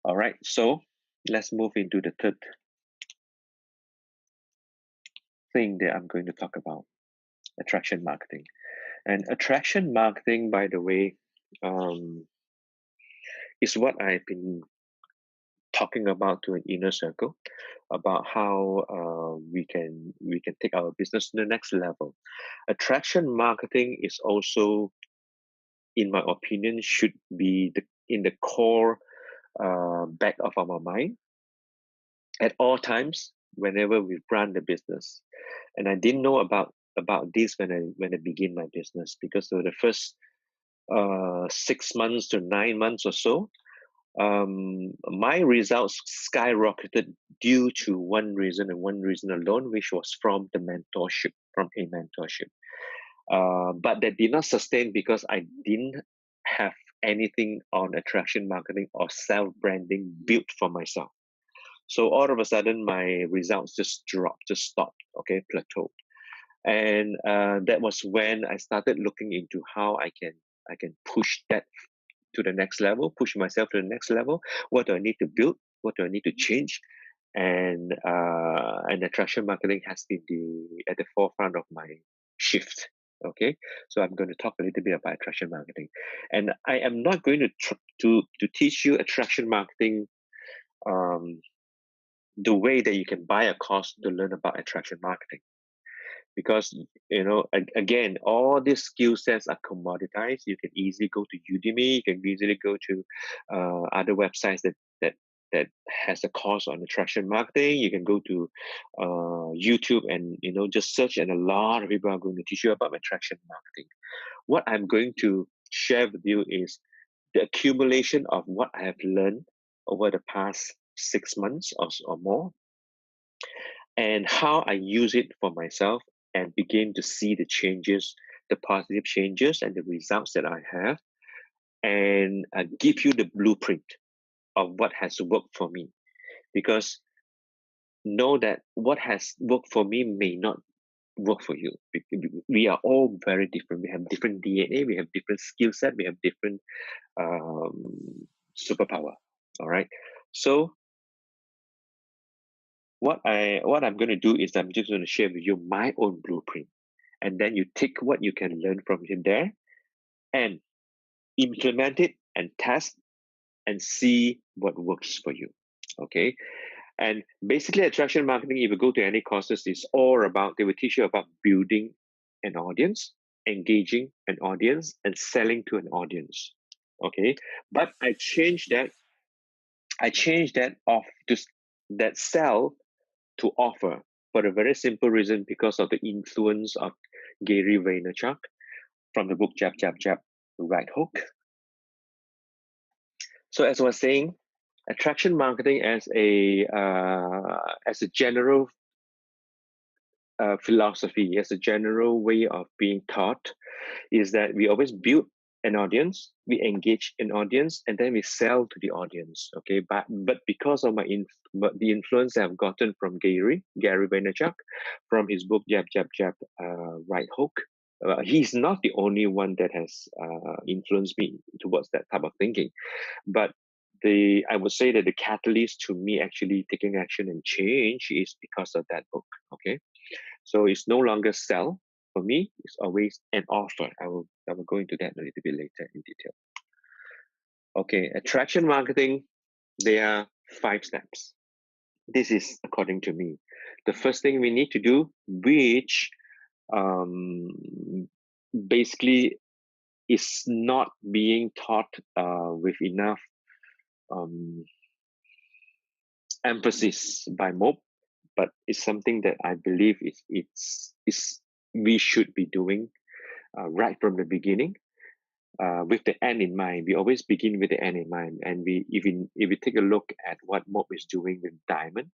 All right, so let's move into the third thing that I'm going to talk about, attraction marketing. And attraction marketing, by the way, um, is what I've been talking about to an inner circle about how we can take our business to the next level. Attraction marketing is also, in my opinion, should be in the core back of our mind at all times whenever we run the business. And I didn't know about this when I begin my business, because for the first 6 months to 9 months or so, my results skyrocketed due to one reason and one reason alone, which was from a mentorship. But that did not sustain because I didn't have anything on attraction marketing or self branding built for myself. So all of a sudden, my results just dropped, just stopped, okay, plateaued. And that was when I started looking into how I can push that to the next level, push myself to the next level. What do I need to build? What do I need to change? And attraction marketing has been at the forefront of my shift. Okay, so I'm going to talk a little bit about attraction marketing, and I am not going to teach you attraction marketing um, the way that you can buy a course to learn about attraction marketing, because again, all these skill sets are commoditized. You can easily go to Udemy, you can easily go to other websites that has a course on attraction marketing. You can go to YouTube and just search, and a lot of people are going to teach you about attraction marketing. What I'm going to share with you is the accumulation of what I have learned over the past 6 months or more, and how I use it for myself and begin to see the changes, the positive changes, and the results that I have, and give you the blueprint of what has worked for me. Because know that what has worked for me may not work for you. We are all very different. We have different DNA, we have different skill set, we have different superpower. All right. So what I'm going to do is I'm just going to share with you my own blueprint, and then you take what you can learn from him there and implement it and test and see what works for you. Okay. And basically, attraction marketing, if you go to any courses, is all about, they will teach you about building an audience, engaging an audience, and selling to an audience. Okay. But I changed that off to that sell to offer, for a very simple reason, because of the influence of Gary Vaynerchuk from the book Jab, Jab, Jab, Right Hook. So as I was saying, attraction marketing as a general philosophy, as a general way of being taught, is that we always build an audience, we engage an audience, and then we sell to the audience. Okay, but because of the influence I've gotten from Gary Vaynerchuk, from his book Jab, Jab, Jab, Right Hook. He's not the only one that has influenced me towards that type of thinking, but I would say that the catalyst to me actually taking action and change is because of that book. Okay, so it's no longer sell for me; it's always an offer. I will go into that a little bit later in detail. Okay, attraction marketing. There are 5 steps. This is according to me. The first thing we need to do, which basically is not being taught with enough um, emphasis by mob, but it's something that I believe is we should be doing right from the beginning, with the end in mind. We always begin with the end in mind, and if we take a look at what mob is doing with diamond.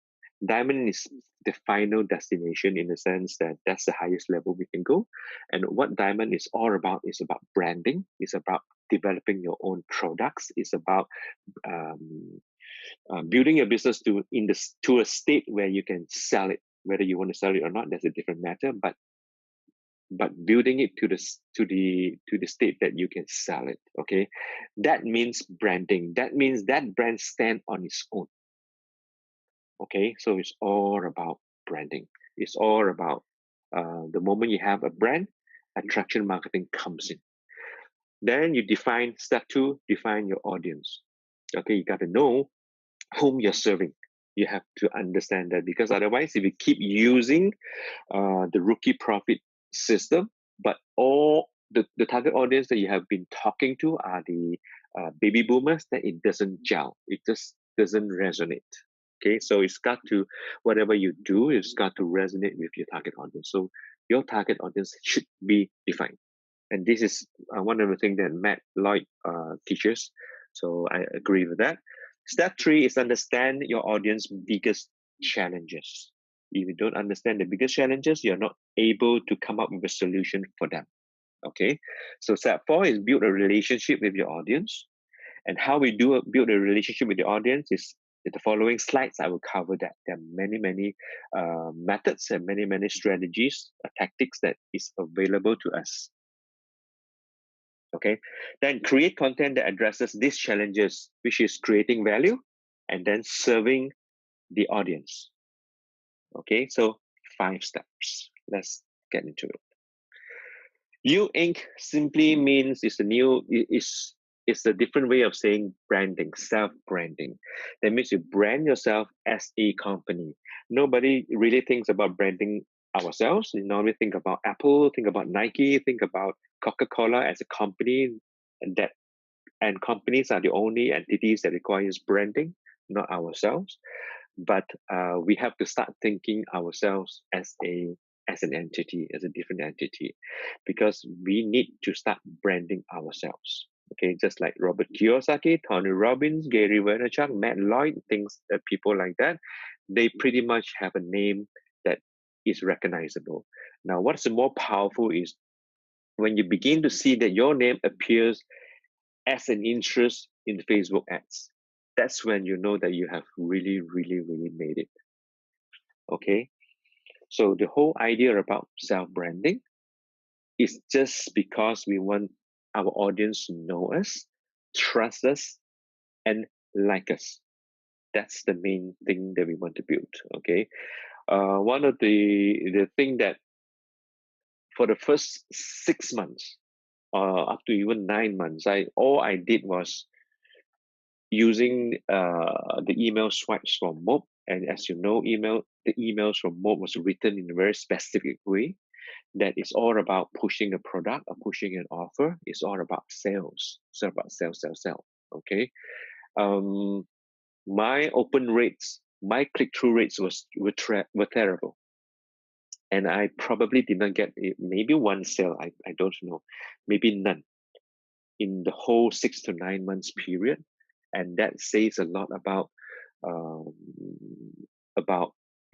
Diamond is the final destination, in the sense that that's the highest level we can go. And what diamond is all about is about branding. It's about developing your own products. It's about um, building your business to a state where you can sell it. Whether you want to sell it or not, that's a different matter. But but building it to the state that you can sell it. Okay, that means branding. That means that brand stand on its own. Okay, so it's all about branding. It's all about the moment you have a brand, attraction marketing comes in. Then you define step two, define your audience. Okay, you got to know whom you're serving. You have to understand that, because otherwise, if you keep using the rookie profit system, but all the target audience that you have been talking to are the baby boomers, then it doesn't gel. It just doesn't resonate. Okay, so it's got to, whatever you do, it's got to resonate with your target audience. So your target audience should be defined. And this is one of the things that Matt Lloyd teaches. So I agree with that. Step three is understand your audience biggest challenges. If you don't understand the biggest challenges, you're not able to come up with a solution for them. Okay. So step four is build a relationship with your audience. And how we build a relationship with the audience is in the following slides. I will cover that. There are many methods and many strategies, tactics that is available to us. Okay, then create content that addresses these challenges, which is creating value and then serving the audience. Okay, so 5 steps. Let's get into it. You Inc. simply means it's a different way of saying branding, self-branding. That means you brand yourself as a company. Nobody really thinks about branding ourselves. You normally think about Apple, think about Nike, think about Coca-Cola as a company, and companies are the only entities that requires branding, not ourselves. But we have to start thinking ourselves as an entity, as a different entity, because we need to start branding ourselves. Okay, just like Robert Kiyosaki, Tony Robbins, Gary Vaynerchuk, Matt Lloyd, things that people like that, they pretty much have a name that is recognizable. Now, what's more powerful is when you begin to see that your name appears as an interest in Facebook ads. That's when you know that you have really made it. Okay. So the whole idea about self-branding is just because we want our audience to know us, trust us, and like us. That's the main thing that we want to build. Okay. One of the thing that for the first 6 months, up to even 9 months, all I did was using the email swipes from Mob. And as you know, the emails from Mob was written in a very specific way that is all about pushing a product or pushing an offer. It's all about sales. It's all about sell. Okay. My open rates, my click-through rates were terrible. And I probably did not get maybe one sale. I don't know, maybe none in the whole 6 to 9 months period. And that says a lot about um,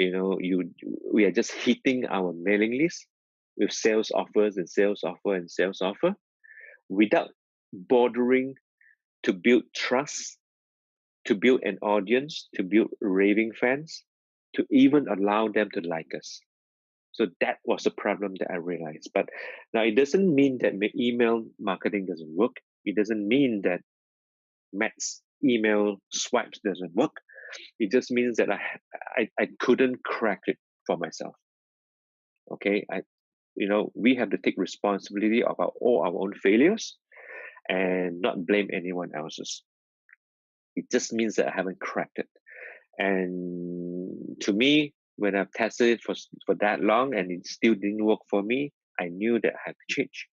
we are just hitting our mailing list with sales offers and sales offer without bothering to build trust, to build an audience, to build raving fans, to even allow them to like us. So that was a problem that I realized. But now it doesn't mean that email marketing doesn't work. It doesn't mean that Matt's email swipes doesn't work. It just means that I couldn't crack it for myself. Okay, we have to take responsibility about all our own failures and not blame anyone else's. It just means that I haven't cracked it. And to me, when I've tested it for that long and it still didn't work for me, I knew that I had to change.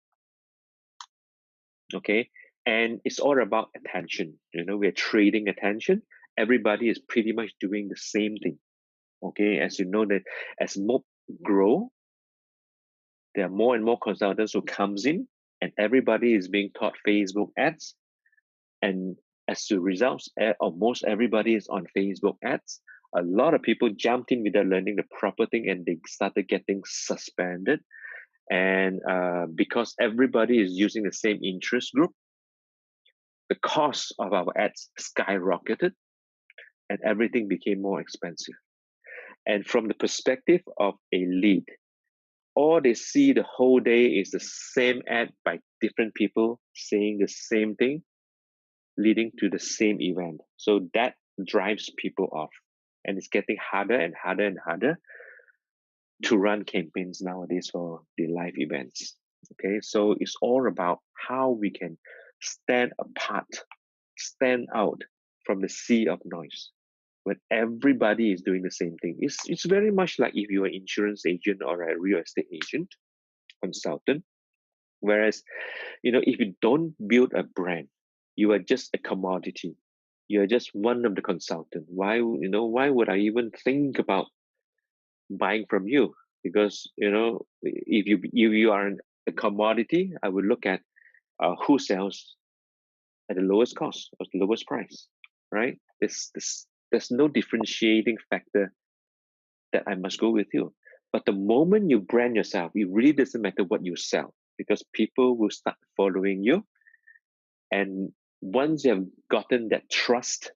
Okay, and it's all about attention. We're trading attention. Everybody is pretty much doing the same thing. Okay, as you know that as more grow, there are more and more consultants who comes in, and everybody is being taught Facebook ads. And as a result, almost everybody is on Facebook ads. A lot of people jumped in without learning the proper thing, and they started getting suspended. And because everybody is using the same interest group, the cost of our ads skyrocketed, and everything became more expensive. And from the perspective of a lead all they see the whole day is the same ad by different people saying the same thing, leading to the same event. So that drives people off. And it's getting harder and harder and harder to run campaigns nowadays for the live events. Okay, so it's all about how we can stand apart, stand out from the sea of noise when everybody is doing the same thing. It's very much like if you're an insurance agent or a real estate agent, consultant. Whereas, if you don't build a brand, you are just a commodity. You're just one of the consultant. Why would I even think about buying from you? Because if you are a commodity, I would look at who sells at the lowest cost or the lowest price, right? There's no differentiating factor that I must go with you. But the moment you brand yourself, it really doesn't matter what you sell because people will start following you. And once you have gotten that trust,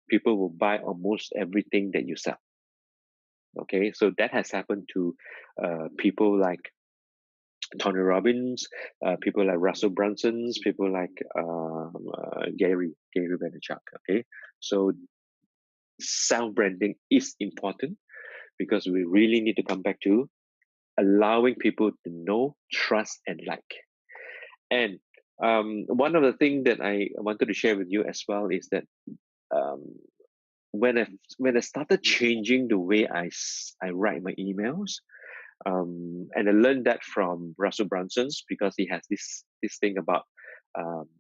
people will buy almost everything that you sell. Okay, so that has happened to people like Tony Robbins, people like Russell Brunson's, people like Gary Vaynerchuk. Okay, so self branding is important because we really need to come back to allowing people to know, trust, and like. And one of the things that I wanted to share with you as well is that um, when I started changing the way I write my emails, and I learned that from Russell Brunson's because he has this thing about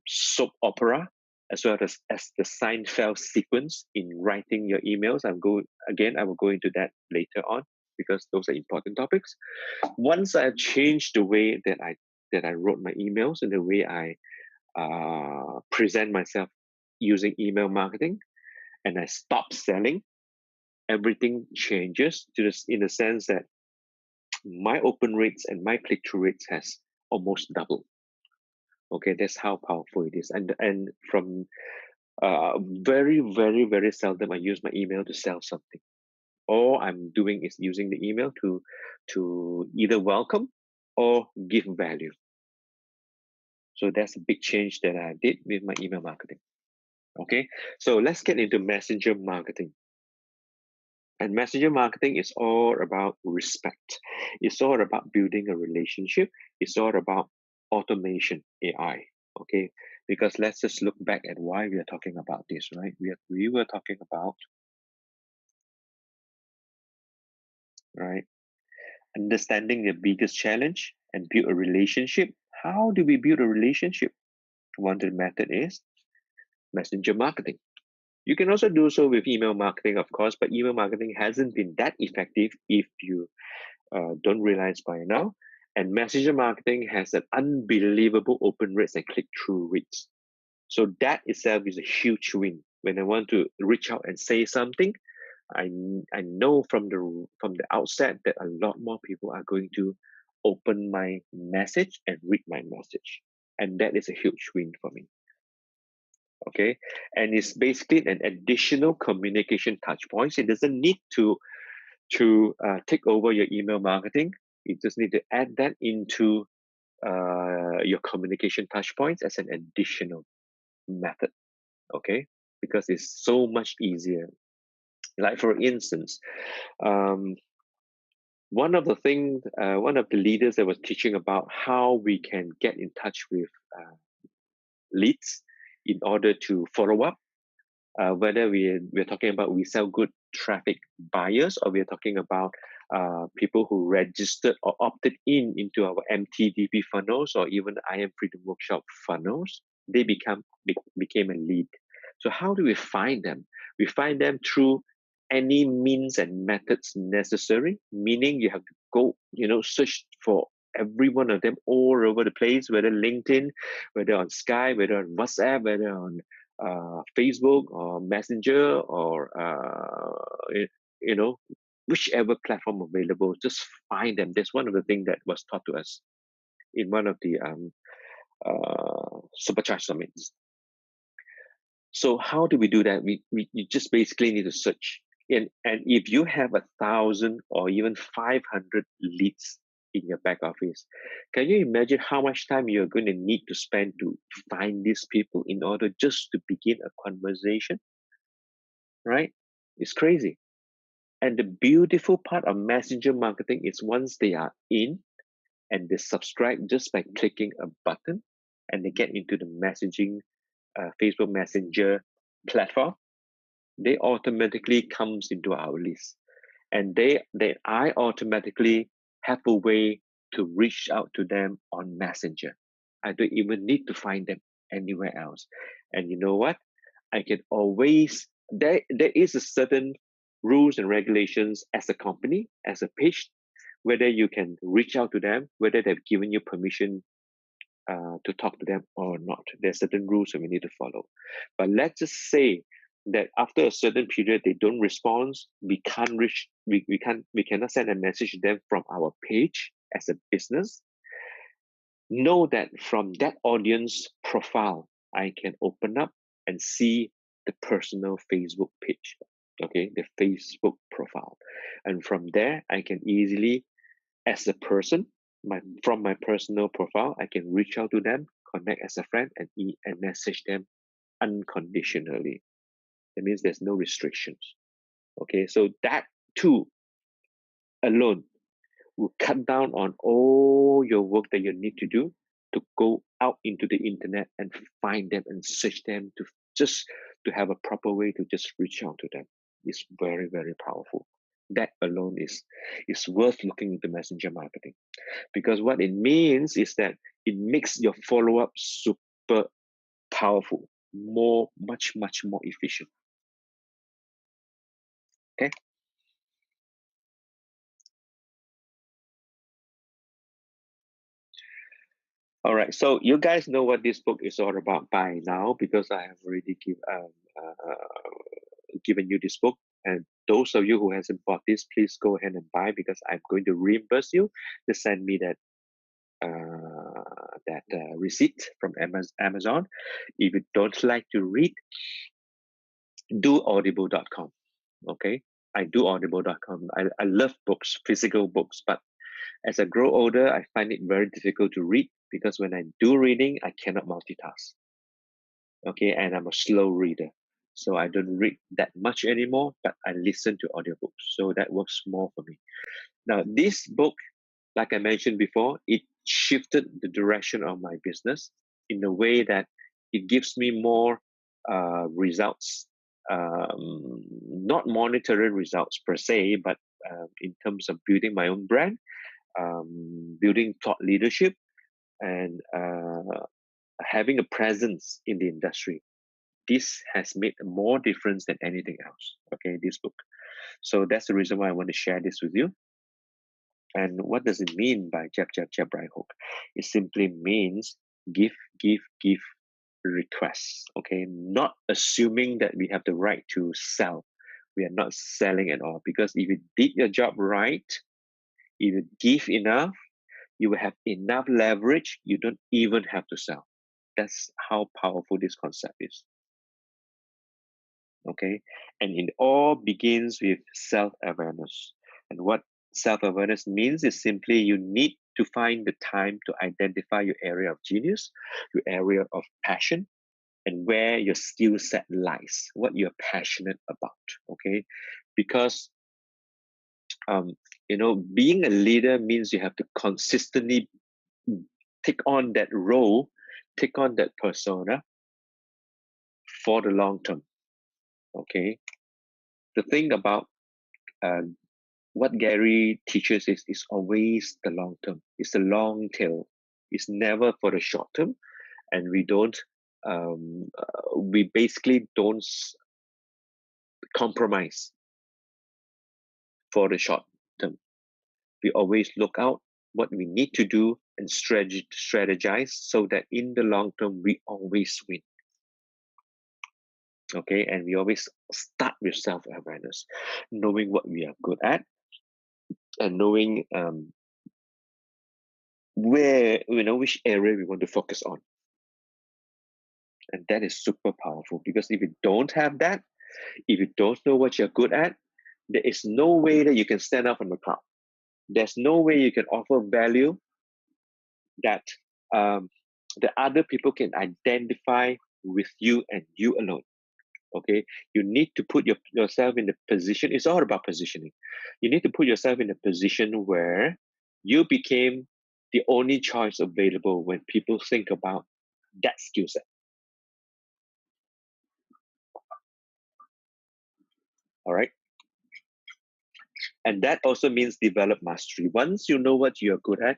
soap opera as well as the Seinfeld sequence in writing your emails. I will go into that later on because those are important topics. Once I changed the way that I wrote my emails and the way I present myself using email marketing, and I stopped selling, everything changes to this in the sense that my open rates and my click-through rates has almost doubled. Okay, that's how powerful it is. And from very, very, very seldom I use my email to sell something. All I'm doing is using the email to either welcome or give value. So that's a big change that I did with my email marketing. Okay, so let's get into messenger marketing. And messenger marketing is all about respect. It's all about building a relationship. It's all about automation, AI. Okay, because let's just look back at why we are talking about this, right? We were talking about, right, understanding the biggest challenge and build a relationship. How do we build a relationship? One method is messenger marketing. You can also do so with email marketing, of course, but email marketing hasn't been that effective if you don't realize by now. And messenger marketing has an unbelievable open rates and click-through rates. So that itself is a huge win. When I want to reach out and say something, I know from the outset that a lot more people are going to open my message and read my message, and that is a huge win for me. Okay, and it's basically an additional communication touch points. It doesn't need to take over your email marketing. You just need to add that into your communication touch points as an additional method. Okay, because it's so much easier. Like for instance, one of the leaders that was teaching about how we can get in touch with leads in order to follow up, whether we're talking about we sell good traffic buyers or we're talking about people who registered or opted into our MTDP funnels or even I Am Freedom Workshop funnels, they became a lead. So how do we find them? We find them through any means and methods necessary, meaning you have to go, search for every one of them all over the place, whether LinkedIn, whether on Skype, whether on WhatsApp, whether on Facebook or Messenger or whichever platform available. Just find them. That's one of the things that was taught to us in one of the Supercharge summits. So how do we do that? You just basically need to search. And if you have 1,000 or even 500 leads in your back office. Can you imagine how much time you're going to need to spend to find these people in order just to begin a conversation? Right? It's crazy. And the beautiful part of messenger marketing is once they are in and they subscribe just by clicking a button and they get into the messaging Facebook Messenger platform, they automatically comes into our list, and I automatically have a way to reach out to them on Messenger. I don't even need to find them anywhere else. And you know what? I can always there is a certain rules and regulations as a company, as a page, whether you can reach out to them, whether they've given you permission to talk to them or not. There's certain rules that we need to follow. But let's just say that after a certain period they don't respond, we can't reach, we cannot send a message to them from our page as a business. Know that from that audience profile, I can open up and see the personal Facebook page, okay, the Facebook profile. And from there, I can easily, as a person, from my personal profile, I can reach out to them, connect as a friend, and message them unconditionally. That means there's no restrictions. Okay, so that too alone will cut down on all your work that you need to do to go out into the internet and find them and search them to just to have a proper way to just reach out to them. It's very, very powerful. That alone is worth looking into messenger marketing, because what it means is that it makes your follow-up super powerful, much more efficient. Okay. All right, so you guys know what this book is all about by now, because I have already given you this book. And those of you who hasn't bought this, please go ahead and buy, because I'm going to reimburse you. Just send me that receipt from Amazon. If you don't like to read, do audible.com. Okay, I do audible.com. I love books, physical books, but as I grow older, I find it very difficult to read, because when I do reading, I cannot multitask. Okay, and I'm a slow reader, so I don't read that much anymore, but I listen to audiobooks, so that works more for me. Now, this book, like I mentioned before, it shifted the direction of my business in a way that it gives me more results, not monetary results per se, but in terms of building my own brand, building thought leadership, and having a presence in the industry. This has made more difference than anything else. Okay, this book. So that's the reason why I want to share this with you. And what does it mean by jab, jab, jab, right hook? It simply means give, give requests. Okay, not assuming that we have the right to sell. We are not selling at all, because if you did your job right, if you give enough, you will have enough leverage. You don't even have to sell. That's how powerful this concept is. Okay, and it all begins with self-awareness. And what self-awareness means is simply you need to find the time to identify your area of genius, your area of passion, and where your skill set lies, what you're passionate about. Okay, because being a leader means you have to consistently take on that role, take on that persona for the long term. Okay, the thing about what Gary teaches is always the long term. It's the long tail. It's never for the short term, and we basically don't compromise for the short term. We always look out what we need to do and strategize so that in the long term we always win. Okay, and we always start with self-awareness, knowing what we are good at, and knowing which area we want to focus on. And that is super powerful, because if you don't have that, if you don't know what you're good at, there is no way that you can stand up from the crowd. There's no way you can offer value that um, the other people can identify with you and you alone. Okay, you need to put yourself in the position. It's all about positioning. You need to put yourself in a position where you became the only choice available when people think about that skill set. All right, and that also means develop mastery. Once you know what you're good at,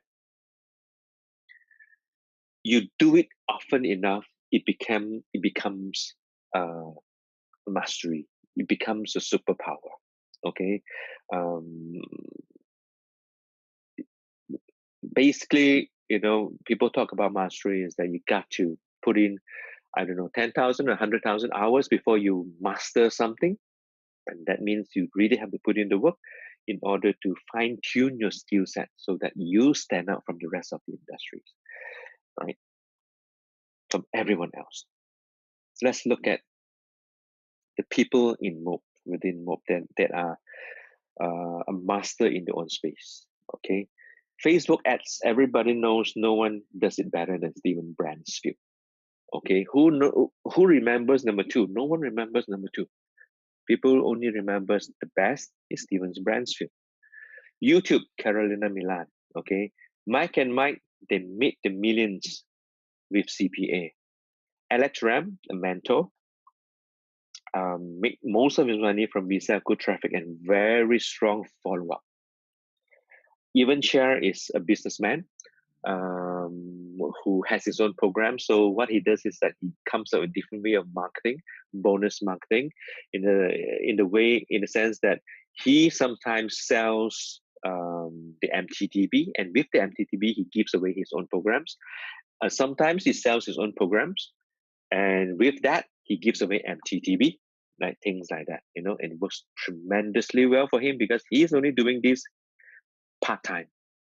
you do it often enough, it becomes mastery. It becomes a superpower. Okay, um, basically, people talk about mastery is that you got to put in, I don't know, 10,000 or 100,000 hours before you master something, and that means you really have to put in the work in order to fine tune your skill set so that you stand out from the rest of the industries, right? From everyone else. So let's look at the people in MOP, within MOP, that are a master in their own space. Okay, Facebook ads, everybody knows no one does it better than Steven Bransfield. Okay, who remembers number two? No one remembers number two. People only remembers the best is Steven Bransfield. YouTube, Carolina Milan. Okay, Mike and Mike, they made the millions with CPA. Alex Ram, a mentor, make most of his money from Visa, good traffic, and very strong follow-up. Even Cher is a businessman who has his own program. So what he does is that he comes up with a different way of marketing, bonus marketing, in the sense that he sometimes sells the MTTB, and with the MTTB he gives away his own programs. Sometimes he sells his own programs, and with that he gives away MTTB, like things like that, and it works tremendously well for him because he's only doing this part-time,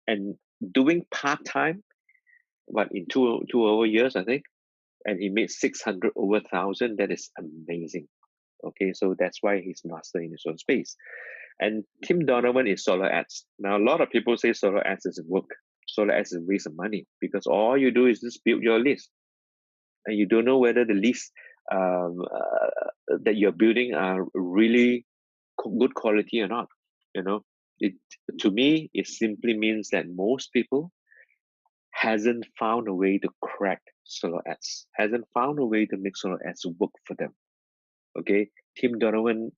and doing part-time in two over years, I think, and he made 600 over 1,000. That is amazing. Okay, so that's why he's master in his own space. And Tim Donovan is solo ads. Now a lot of people say solo ads doesn't work. Solo ads is a waste of money because all you do is just build your list, and you don't know whether the list that you're building are really good quality or not. It to me it simply means that most people hasn't found a way to crack solo ads, hasn't found a way to make solo ads work for them. Okay, Tim Donovan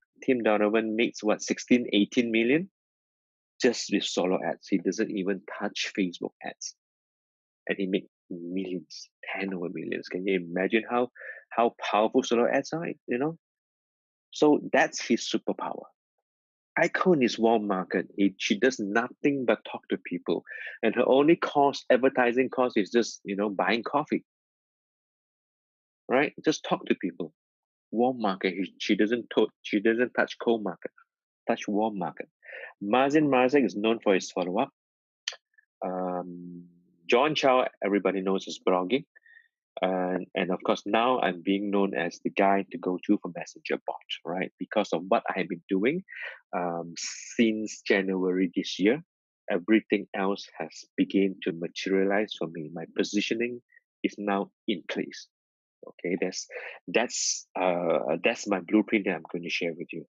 makes what, 16, 18 million just with solo ads. He doesn't even touch Facebook ads, and he makes millions, 10 over millions. Can you imagine how powerful solo ads are? So that's his superpower. Icon is warm market. She does nothing but talk to people, and her only advertising cost, is just buying coffee, right? Just talk to people. Warm market. She doesn't touch cold market. Touch warm market. Mazin Marzek is known for his follow up. John Chow, everybody knows his blogging. And of course, now I'm being known as the guy to go to for Messenger bot, right? Because of what I have been doing since January this year. Everything else has begun to materialize for me. My positioning is now in place. Okay, that's my blueprint that I'm going to share with you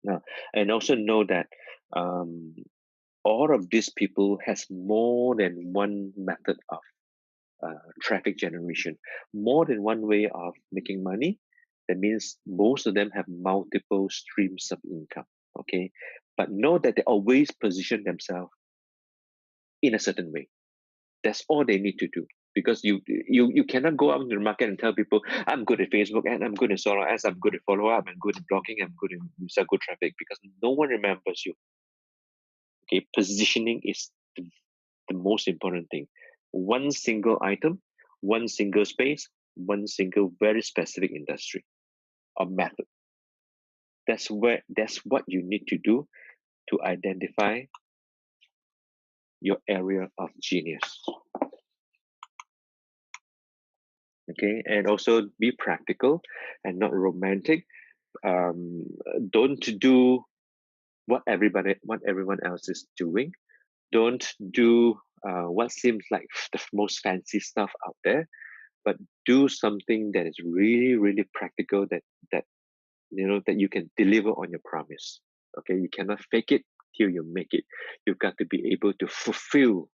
now. And also know that all of these people has more than one method of traffic generation, more than one way of making money. That means most of them have multiple streams of income. Okay, but know that they always position themselves in a certain way. That's all they need to do, because you cannot go out into the market and tell people, I'm good at Facebook and I'm good at solo ads, I'm good at follow up, I'm good at blogging, I'm good at sell good traffic, because no one remembers you. Okay, positioning is the most important thing. One single item, one single space, one single very specific industry or method. That's what you need to do to identify your area of genius. Okay, and also be practical and not romantic. Don't do what everyone else is doing. Don't do what seems like the most fancy stuff out there, but do something that is really, really practical, that that you can deliver on your promise. Okay, you cannot fake it till you make it. You've got to be able to fulfill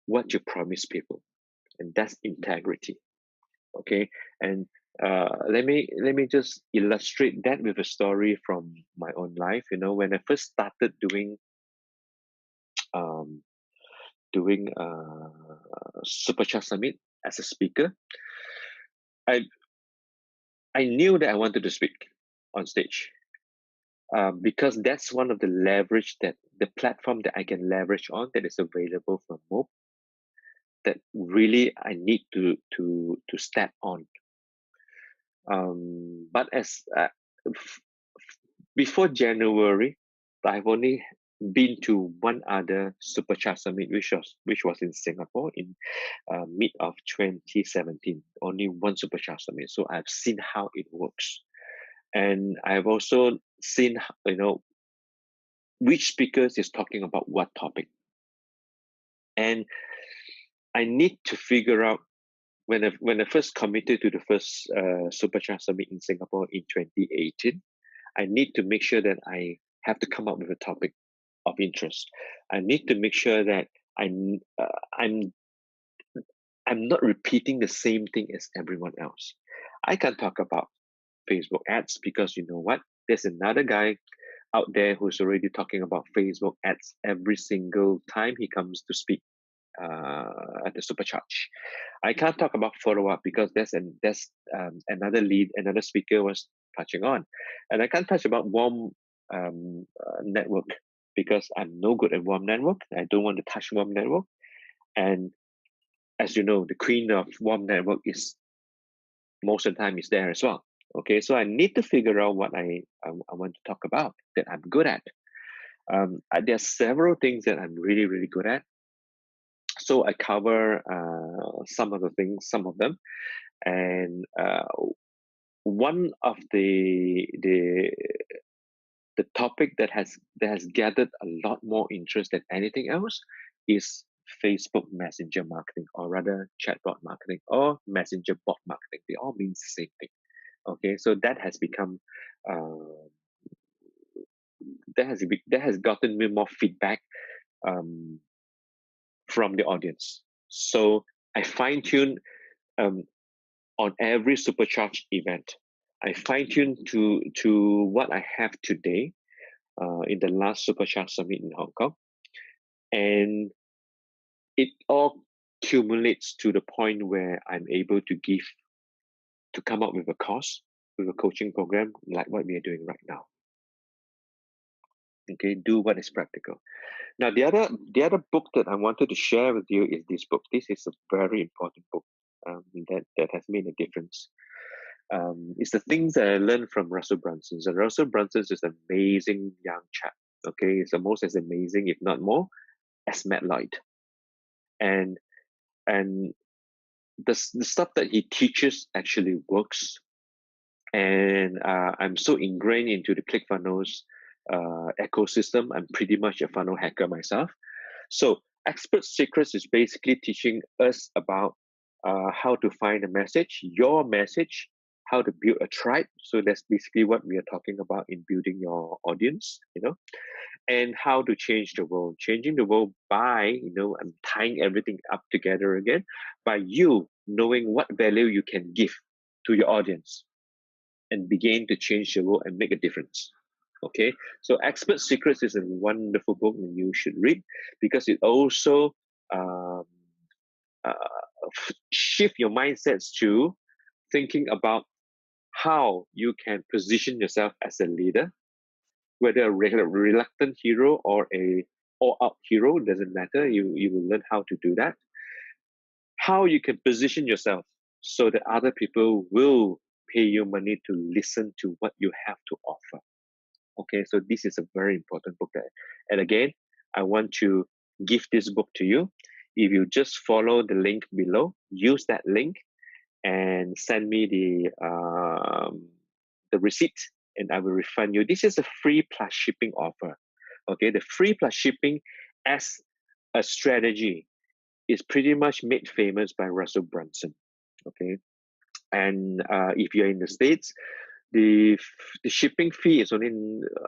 what you promise people, and that's integrity. Okay, and let me just illustrate that with a story from my own life. When I first started um, doing Supercharge Summit as a speaker, I I knew that I wanted to speak on stage, because that's one of the leverage, that the platform that I can leverage on, that is available for Mob, that really I need to step on. But as f- before January, I've only been to one other Supercharge Summit, which was in Singapore in mid of 2017. Only one Supercharge Summit, so I've seen how it works, and I've also seen which speakers is talking about what topic, and I need to figure out, when I first committed to the first Supercharge Summit in Singapore in 2018. I need to make sure that I have to come up with a topic of interest. I need to make sure that I'm I'm not repeating the same thing as everyone else. I can talk about Facebook ads because you know what? There's another guy out there who's already talking about Facebook ads every single time he comes to speak at the Supercharge. I can't talk about follow up because there's another speaker was touching on, and I can't touch about warm network because I'm no good at warm network. I don't want to touch warm network, and as you know, the queen of warm network is most of the time is there as well. Okay, so I need to figure out what I want to talk about that I'm good at. There are several things that I'm really really good at, so I cover some of the things, some of them, and one of the topic that has gathered a lot more interest than anything else is Facebook Messenger marketing, or rather chatbot marketing or messenger bot marketing. They all mean the same thing. Okay, so uh, that has gotten me more feedback um, from the audience. So I fine tune um, on every supercharged event. I fine tune to what I have today in the last supercharged summit in Hong Kong, and it all accumulates to the point where I'm able to come up with a course, with a coaching program like what we are doing right now. Okay, do what is practical. Now, the other book that I wanted to share with you is this book. This is a very important book that has made a difference. It's the things that I learned from Russell Brunson. So Russell Brunson is an amazing young chap. Okay, he's almost as amazing, if not more, as Matt Lloyd. And and the stuff that he teaches actually works. And I'm so ingrained into the ClickFunnels ecosystem. I'm pretty much a funnel hacker myself. So Expert Secrets is basically teaching us about how to find a message, your message, how to build a tribe. So that's basically what we are talking about in building your audience, and how to change the world. Changing the world by, I'm tying everything up together again, by you knowing what value you can give to your audience and begin to change the world and make a difference. Okay, so Expert Secrets is a wonderful book and you should read, because it also um, uh, shift your mindsets to thinking about how you can position yourself as a leader, whether a reluctant hero or a all-out hero, doesn't matter. You will learn how to do that. How you can position yourself so that other people will pay you money to listen to what you have to offer. Okay, so this is a very important book. And again, I want to give this book to you. If you just follow the link below, use that link and send me the receipt, and I will refund you. This is a free plus shipping offer. Okay, the free plus shipping as a strategy is pretty much made famous by Russell Brunson. Okay, and if you're in the States, the shipping fee is only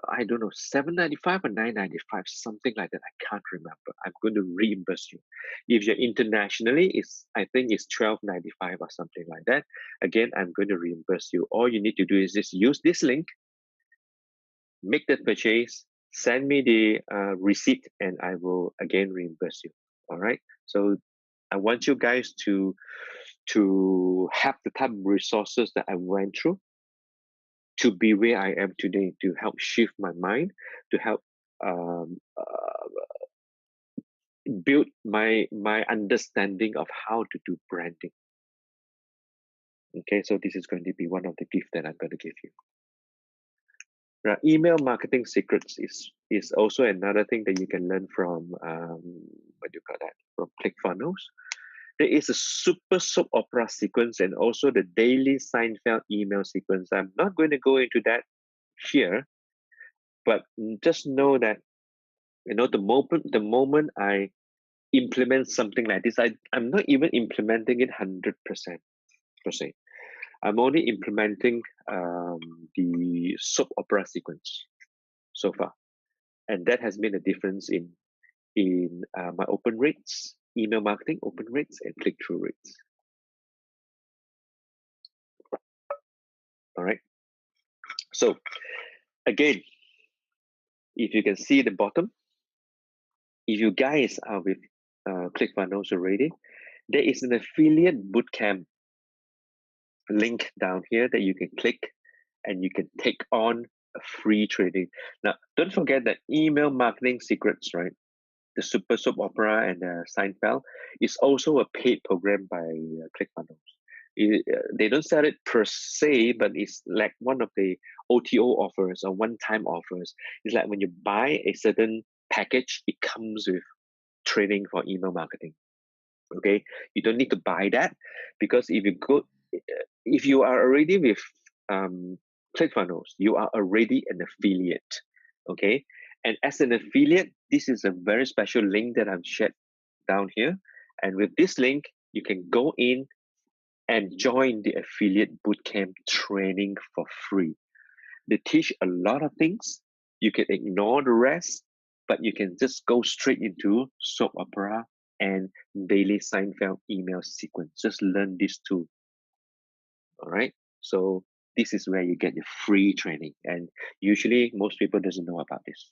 I don't know, $7.95 or $9.95, something like that. I can't remember. I'm going to reimburse you. If you're internationally, I think it's $12.95 or something like that. Again, I'm going to reimburse you. All you need to do is just use this link, make that purchase, send me the receipt, and I will again reimburse you. All right. So I want you guys to have the type of resources that I went through to be where I am today, to help shift my mind, to help build my understanding of how to do branding. Okay, so this is going to be one of the gifts that I'm going to give you. Right, email marketing secrets is also another thing that you can learn from what do you call that? From ClickFunnels. There is a super soap opera sequence and also the daily Seinfeld email sequence. I'm not going to go into that here, but just know that the moment I implement something like this, I'm not even implementing it 100% per se. I'm only implementing the soap opera sequence so far, and that has made a difference in my open rates, email marketing open rates, and click through rates. All right. So again, if you can see the bottom, if you guys are with ClickFunnels already, there is an affiliate bootcamp link down here that you can click and you can take on a free training. Now, don't forget that email marketing secrets, right? The super soap opera and Seinfeld is also a paid program by ClickFunnels. They don't sell it per se, but it's like one of the OTO offers or one-time offers. It's like when you buy a certain package, it comes with training for email marketing. Okay, you don't need to buy that, because if you are already with ClickFunnels, you are already an affiliate. Okay, and as an affiliate, this is a very special link that I've shared down here, and with this link you can go in and join the affiliate bootcamp training for free. They teach a lot of things. You can ignore the rest, but you can just go straight into soap opera and daily Seinfeld email sequence. Just learn these two. All right. So this is where you get your free training, and usually most people doesn't know about this.